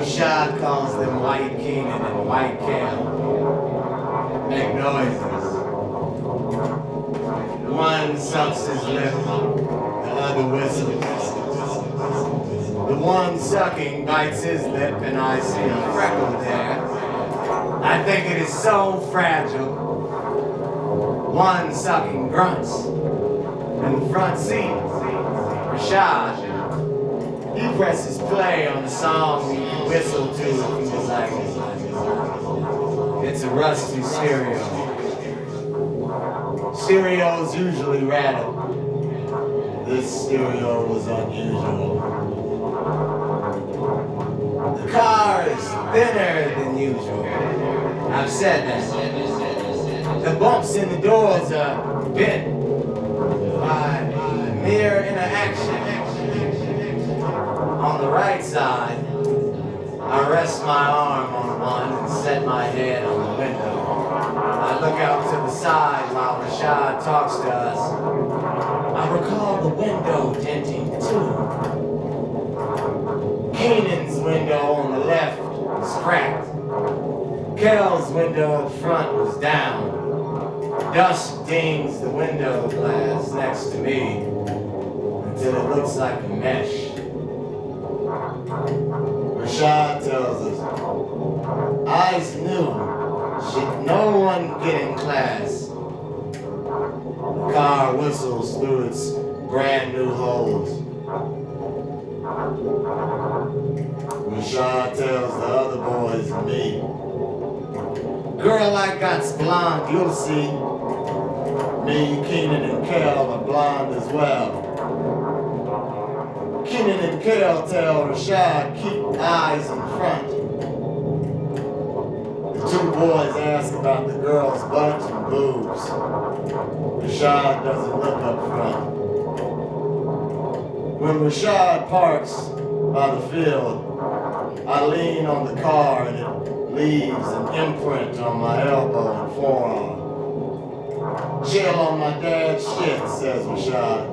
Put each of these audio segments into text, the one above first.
Rashad calls them White Keenan and White Cam. Make noises. One sucks his lip, the other whistles. The one sucking bites his lip and I see a freckle there. I think it is so fragile. One sucking grunts. In the front seat, Rashad, he presses play on the song we whistle to if he was like, it's a rusty stereo. Stereos usually rattle. This stereo was unusual. The car is thinner than usual. I've said that. The bumps in the doors are bent by mere interaction. On the right side, I rest my arm on one and set my head on the window. I look out to the side while Rashad talks to us. I recall the window denting too. Kanan's window on the left was cracked. Kel's window up front was down. Dust dings the window glass next to me until it looks like a mesh. Rashad tells us, eyes new, should no one get in class. The car whistles through its brand new holes. Rashad tells the other boys and me, girl I got's blonde, you'll see. Me, Keenan, and Kel are blonde as well. Keenan and Kel tell Rashad, keep eyes in front. The two boys ask about the girl's butt and boobs. Rashad doesn't look up front. When Rashad parks by the field, I lean on the car and it leaves an imprint on my elbow and forearm. Chill on my dad's shit, says Rashad.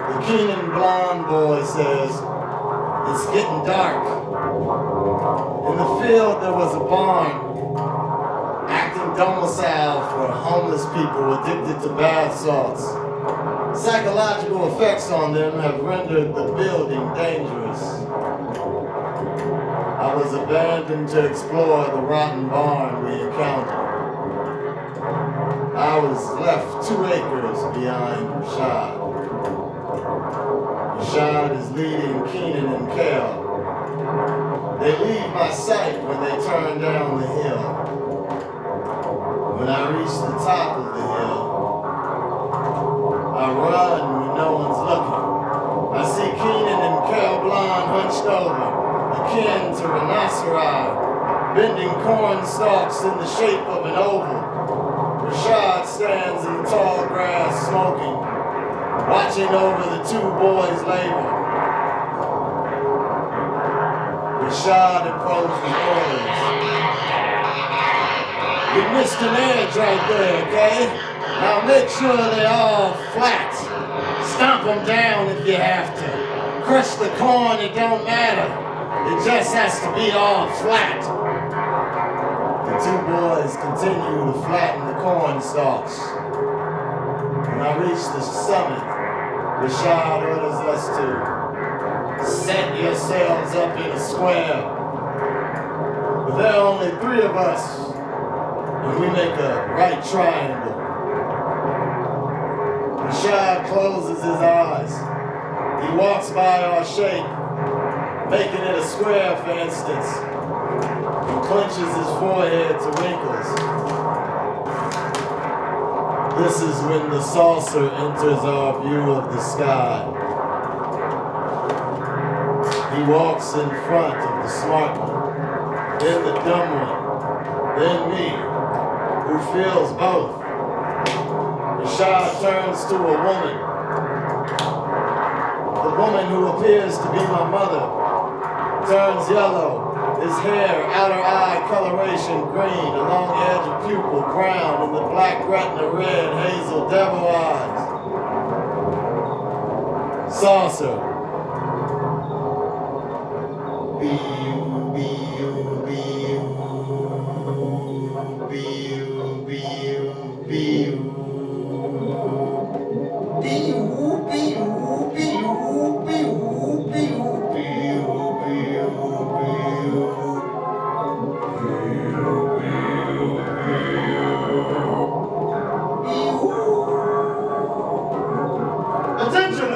The Keenan blonde boy says, it's getting dark. In the field there was a barn, acting domicile for homeless people addicted to bath salts. Psychological effects on them have rendered the building dangerous. I was abandoned to explore the rotten barn we encountered. I was left 2 acres behind Rashad. Rashad is leading Keenan and Kel. They leave my sight when they turn down the hill. When I reach the top of the hill, I run when no one's looking. I see Keenan and Kel blonde hunched over, akin to rhinoceri, bending corn stalks in the shape of an oval. Rashad stands in the tall grass smoking, watching over the two boys' labor. Rashad approaches orders. You missed an edge right there, okay? Now make sure they're all flat. Stomp them down if you have to. Crush the corn, it don't matter. It just has to be all flat. The two boys continue to flatten the corn stalks. When I reach the summit, Rashad orders us to set yourselves up in a square. But there are only 3 of us, and we make a right triangle. Rashad closes his eyes. He walks by our shape, making it a square for instance, and clenches his forehead to wrinkles. This is when the saucer enters our view of the sky. He walks in front of the smart one, then the dumb one, then me, who feels both. Rashad turns to a woman. The woman who appears to be my mother turns yellow, his hair, outer eye coloration green, along the edge of pupil brown, and the black retina red, hazel devil eyes. Saucer.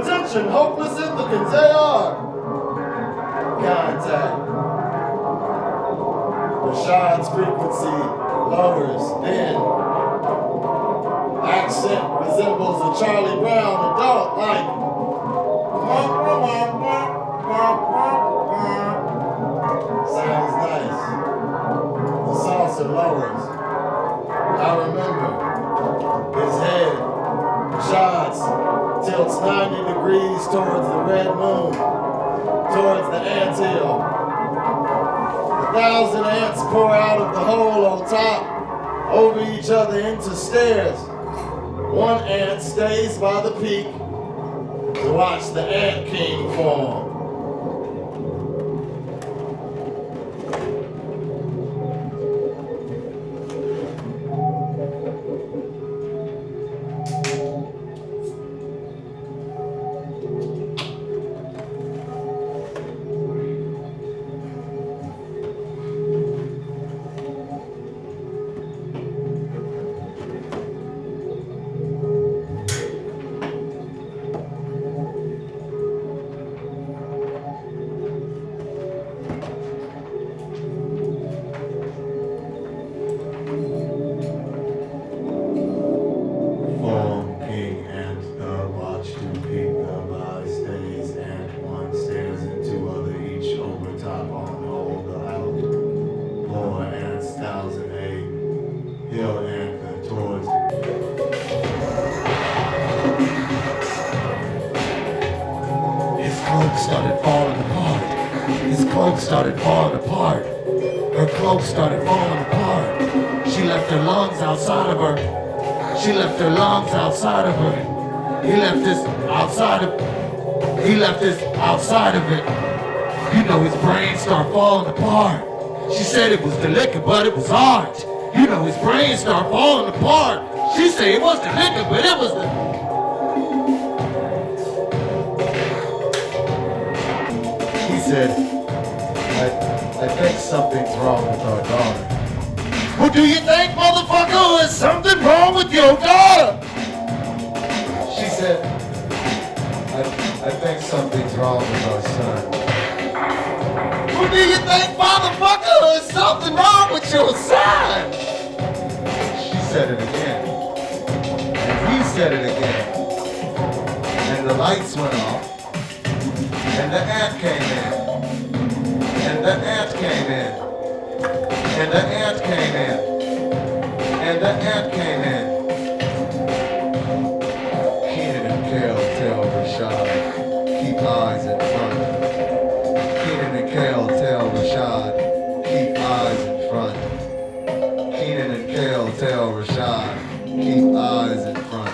Attention, hopeless applicants, they are. Contact. Rashad's frequency lowers, then accent resembles a Charlie Brown adult like. Sounds nice. The saucer lowers. I remember his head. Shots tilts 90 degrees towards the red moon, towards the anthill. 1,000 ants pour out of the hole on top, over each other into stairs. One ant stays by the peak to watch the Ant King form. Started falling apart. Her cloak started falling apart. She left her lungs outside of her. She left her lungs outside of her. He left this outside of it. You know his brain started falling apart. She said it was the liquor, but it was art. You know his brain started falling apart. She said it was the liquor, but it was the... He said, I think something's wrong with our daughter. What do you think, motherfucker? Is something wrong with your daughter? She said, I think something's wrong with our son. What do you think, motherfucker? Is something wrong with your son? She said it again. And he said it again. And the lights went off. And the ant came in. And the ant came in. And the ant came in. And the ant came in. Keenan and Kale tell Rashad, keep eyes in front. Keenan and Kale tell Rashad, keep eyes in front. Keenan and Kale tell Rashad, keep eyes in front.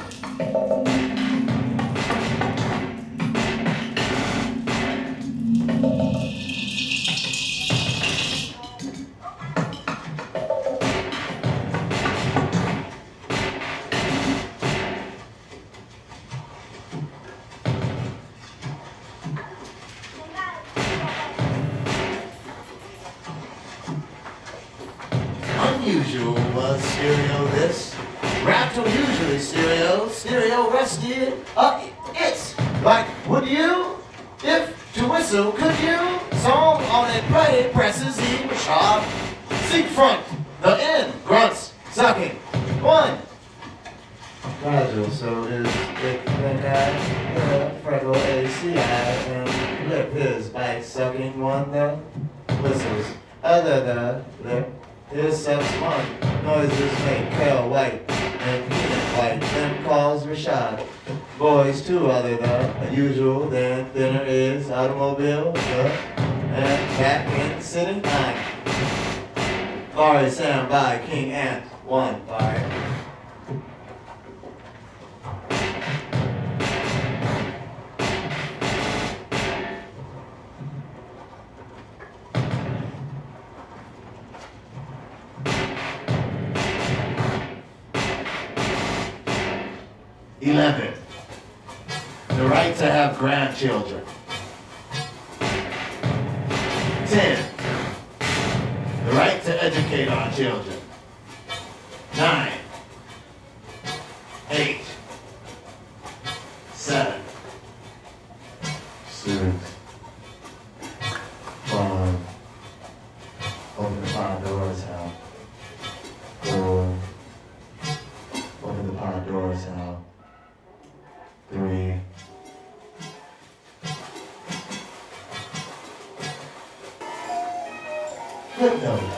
Unusual was stereo this. Raptor usually stereo rusty. It's like, would you, if to whistle, could you? Song on it play, presses E, sharp. Seek front, the end, grunts, sucking. One. Fragile, so is thick and freckle ACI, and lip his bite sucking one, the whistles. Other the lip. His subs one, noises make Kale white, and Keenan white, then calls Rashad. Boys two other the usual, then dinner is automobile, and back in sitting nine. Farhi Sam by King Ant, one, Farhi. 11, the right to have grandchildren. 10, the right to educate our children. 9, 8, 7, 6, 5, open the Pandora's house. 4, open the Pandora's house. 3, footnote.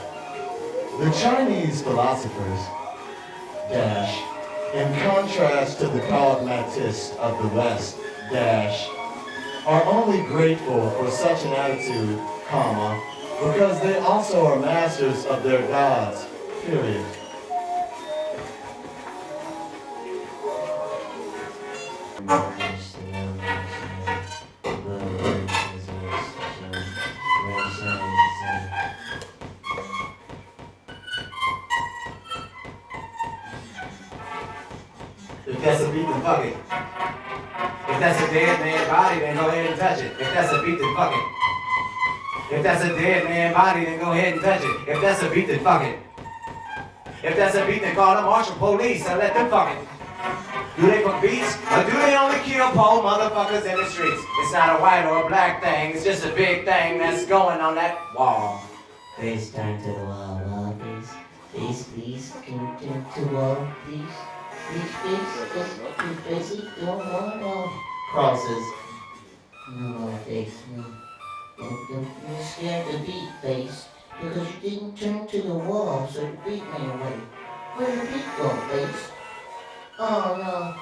The Chinese philosophers, dash, in contrast to the dogmatists of the West, dash, are only grateful for such an attitude, comma, because they also are masters of their gods, period. If that's a beat, then fuck it. If that's a dead man body, then go ahead and touch it. If that's a beat, then fuck it. If that's a dead man body, then go ahead and touch it. If that's a beat, then fuck it. If that's a beat, then call the marshal police and let them fuck it. Do they fuck beats, or do they only kill poor motherfuckers in the streets? It's not a white or a black thing, it's just a big thing that's going on that wall. Face turn to the wall, please. Please, can you turn to the wall, please? Please, no more crosses. No more face, no. You're scared to beat, face, because you didn't turn to the wall, so the beat went away. Where did the beat go, face? Oh no.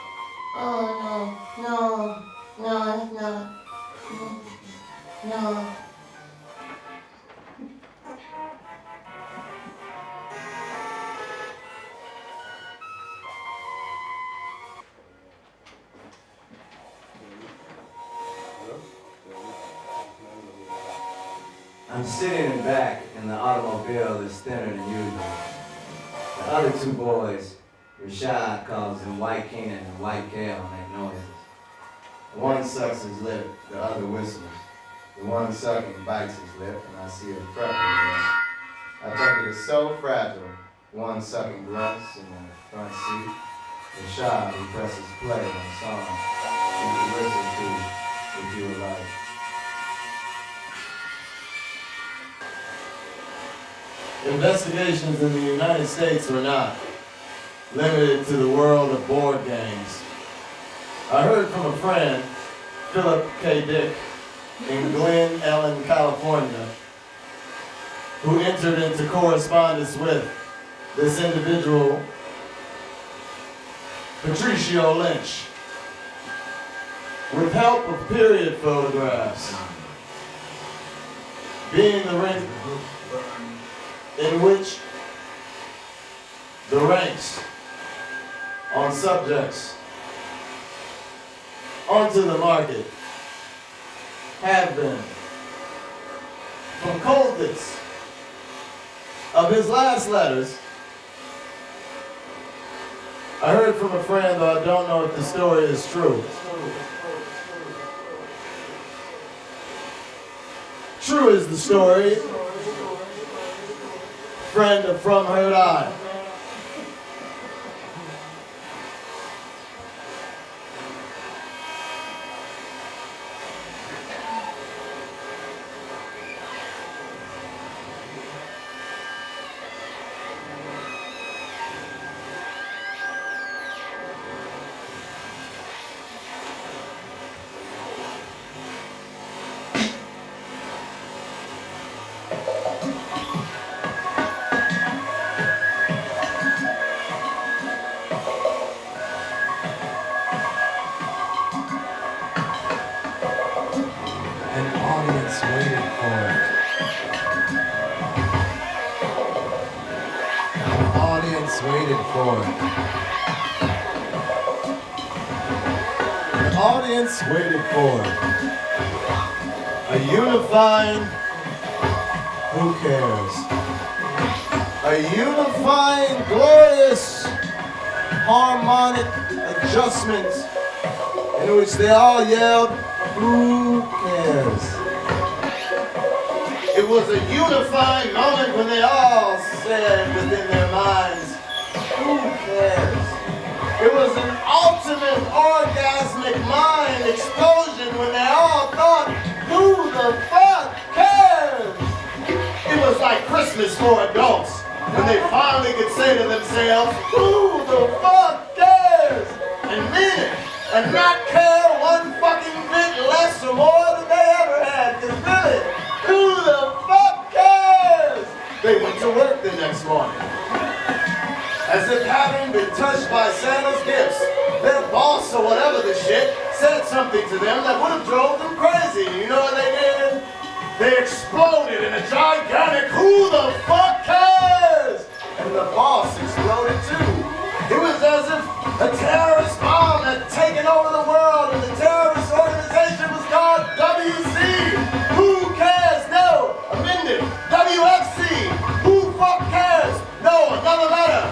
Oh no. No. I'm sitting in back, and the automobile is thinner than usual. The other two boys, Rashad calls them White Keenan and White Kale, make noises. The one sucks his lip, the other whistles. The one sucking bites his lip, and I see a freckle there. I think it is so fragile. One sucking grunts in the front seat. Rashad, who presses play on the song, you can listen to if you would like. Investigations in the United States were not limited to the world of board games. I heard from a friend, Philip K. Dick, in Glen Ellen, California, who entered into correspondence with this individual, Patricio Lynch, with help of period photographs, being the ring in which the ranks on subjects onto the market have been from coldness of his last letters. I heard from a friend, though I don't know if the story is true. True is the story. Friend of From Heard I. Waited for a unifying, who cares? A unifying, glorious harmonic adjustments in which they all yelled, "Who cares?" It was a unifying moment when they all said within their minds, "Who cares?" It was an ultimate orgasmic mind explosion when they all thought, "Who the fuck cares?" It was like Christmas for adults when they finally could say to themselves, "Who the fuck cares?" and mean it, and not care one fucking bit less or more than they ever had. Because really, who the fuck cares? They went to work the next morning. As if having been touched by Santa's gifts, their boss or whatever the shit said something to them that would have drove them crazy. You know what they did? They exploded in a gigantic "Who the fuck cares?" And the boss exploded too. It was as if a terrorist bomb had taken over the world and the terrorist organization was called WC. Who cares? No. Amended. WFC. Who fuck cares? No. Another letter.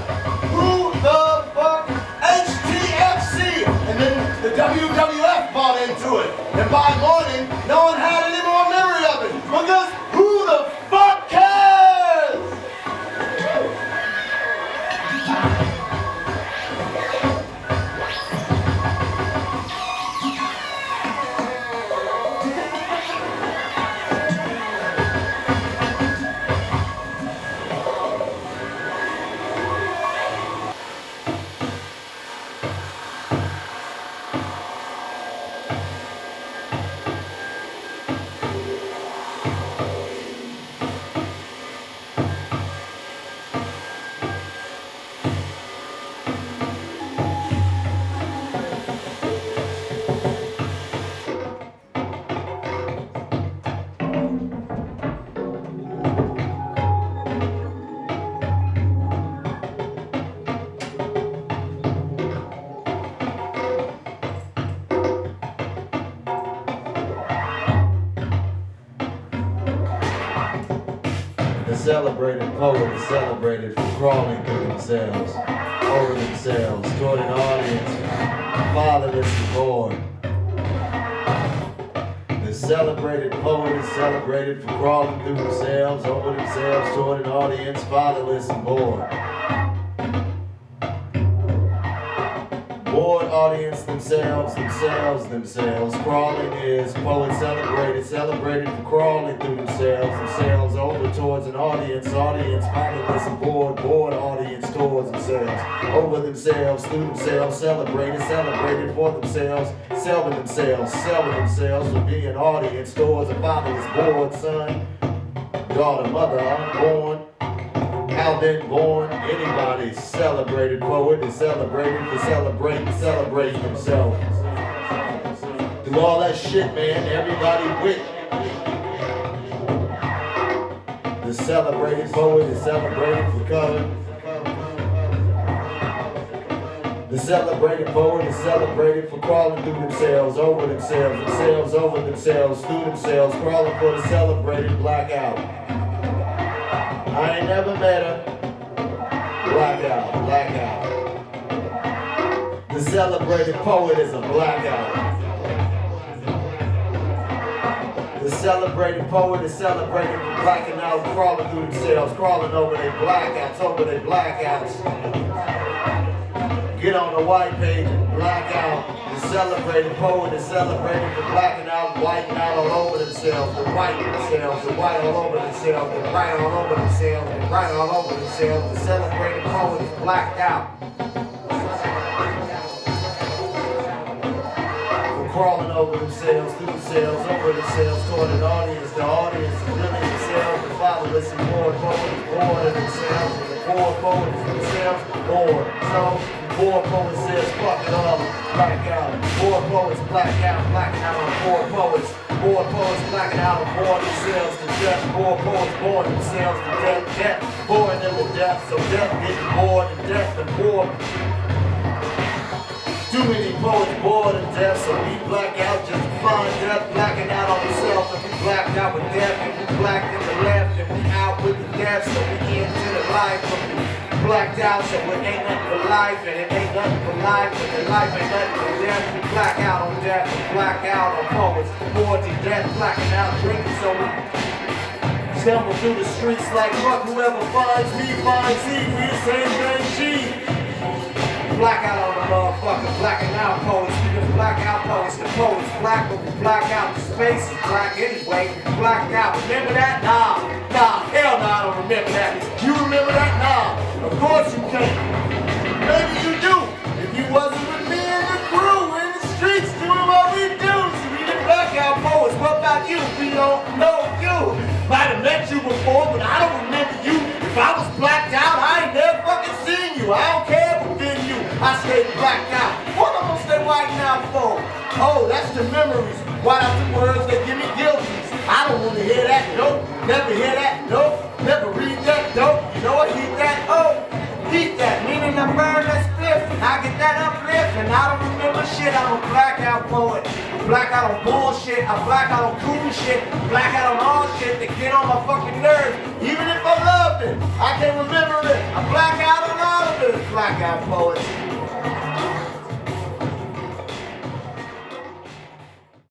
Who the fuck? HTFC. And then the WWF bought into it. And by morning, no one had any more memory of it. Because who the fuck cares? Celebrated poet is celebrated for crawling through themselves, over themselves, toward an audience, fatherless and bored. The celebrated poet is celebrated for crawling through themselves, over themselves, toward an audience, fatherless and bored. Bored audience themselves, crawling is poet celebrated for crawling through themselves, over towards an audience, fatherless and bored audience towards themselves, over themselves, through themselves, celebrated for themselves, selling themselves for being an audience towards a fatherless bored son, daughter, mother, unborn. How then born, anybody celebrated poet is celebrated for celebrating themselves. Through all that shit, man, everybody with. The celebrated poet is celebrated for color. The celebrated poet is celebrated for crawling through themselves, over themselves, over themselves, through themselves, crawling for the celebrated blackout. I ain't never met her. Blackout. The celebrated poet is a blackout. The celebrated poet is celebrated for blacking out, crawling through themselves, crawling over their blackouts, Get on the white page and black out. The celebrated poet is celebrated for blacking out, whiting out all over themselves, the white themselves, the white all over themselves, the bright all over themselves, the bright all over themselves. The celebrated poet is blacked out. Crawling over themselves, through themselves, over themselves, toward an audience. The audience is really themselves, the fatherless and bored poet is bored of themselves, and the bored poet is themselves bored. So, the bored poet says, fuck it all, black out. Bored poets black out, blacking out on bored poets. Bored poets blacking out on bored themselves to death. Bored poets bored themselves to death, death, boring them to death. So death getting bored and death and bored. Too many poets bored to death, so we black out just to find death, blacking out on ourselves, and we blacked out with death, and we blacked in the left, and we out with the death, so we into the life, and we blacked out, so it ain't nothing but life, and it ain't nothing but life, and the life ain't nothing but death. We black out on death, we black out on poets, bored to death, blacking out, drinking, so we stumble through the streets like fuck whoever finds me, finds he, we the same thing, G. Black out on the motherfucker, blacking out poets, because black out poets, the poets black, but we black out the space is black anyway, we blacked out. Remember that? Nah, hell no, I don't remember that. You remember that? Nah, of course you can't. Maybe you do, if you wasn't with me and the crew in the streets doing what we do. So we the black out poets, what about you? We don't know you. Might have met you before, but I don't remember you. If I was blacked out, I ain't never fucking seen you. I don't care within you. I stayed blacked out. What am I gonna stay white now for? Oh, that's the memories. White out the words that give me guilties. I don't want to hear that, nope. Never hear that, nope. Never read that, nope. You know I heat that, oh. Heat that, meaning I burn that spliff. I get that uplift, and I don't remember shit. I'm a blackout poet. Black out on bullshit. I black out on cool shit. Black out on all shit that get on my fucking nerves. Even if I loved it, I can't remember it. I black out on all of it. Blackout poets.